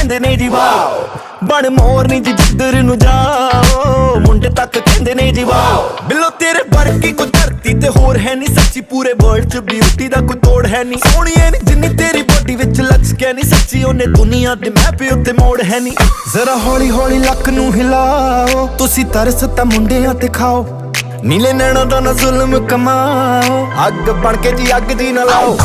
ਕਹਿੰਦੇ ਨੇ ਜੀ ਵਾਓ, ਬਣ ਮੋਰਨੀ ਜੀ ਜਿੱਧਰ ਨੂੰ ਜਾਓ ਮੁੰਡੇ ਤੱਕ ਕਹਿੰਦੇ ਨੇ ਜੀ ਵਾਓ। ਬਿੱਲੋ ਤੇਰੇ ਵਰਗੀ ਕੋਈ ਧਰਤੀ ਤੇ ਹੋਰ ਹੈ ਨਹੀਂ, ਸੱਚੀ ਪੂਰੇ ਵਰਲਡ 'ਚ ਬਿਊਟੀ ਦਾ ਕੋਈ ਤੋੜ ਹੈ ਨਹੀਂ। ਸੋਹਣੀਏ ਨੀ ਜਿੰਨੀ ਤੇਰੀ ਬੋਡੀ ਵਿੱਚ ਲਚਕਿਆ ਨਹੀਂ, ਸੱਚੀ ਉਹਨੇ ਦੁਨੀਆ ਦੇ ਮੈਪ ਉੱਤੇ ਮੋੜ ਹੈ ਨਹੀਂ। ਜ਼ਰਾ ਹੌਲੀ ਹੌਲੀ ਲੱਕ ਨੂੰ ਹਿਲਾਓ, ਤੁਸੀਂ ਤਰਸ ਤਾਂ ਮੁੰਡਿਆਂ ਤੇ ਖਾਓ, ਨੀਲੇ ਨੈਣਾਂ ਦਾ ਨਾ ਜ਼ੁਲਮ ਕਮਾਓ, ਅੱਗ ਬਣ ਕੇ ਜੀ ਅੱਗ ਦੀ ਨਾ ਲਾਓ।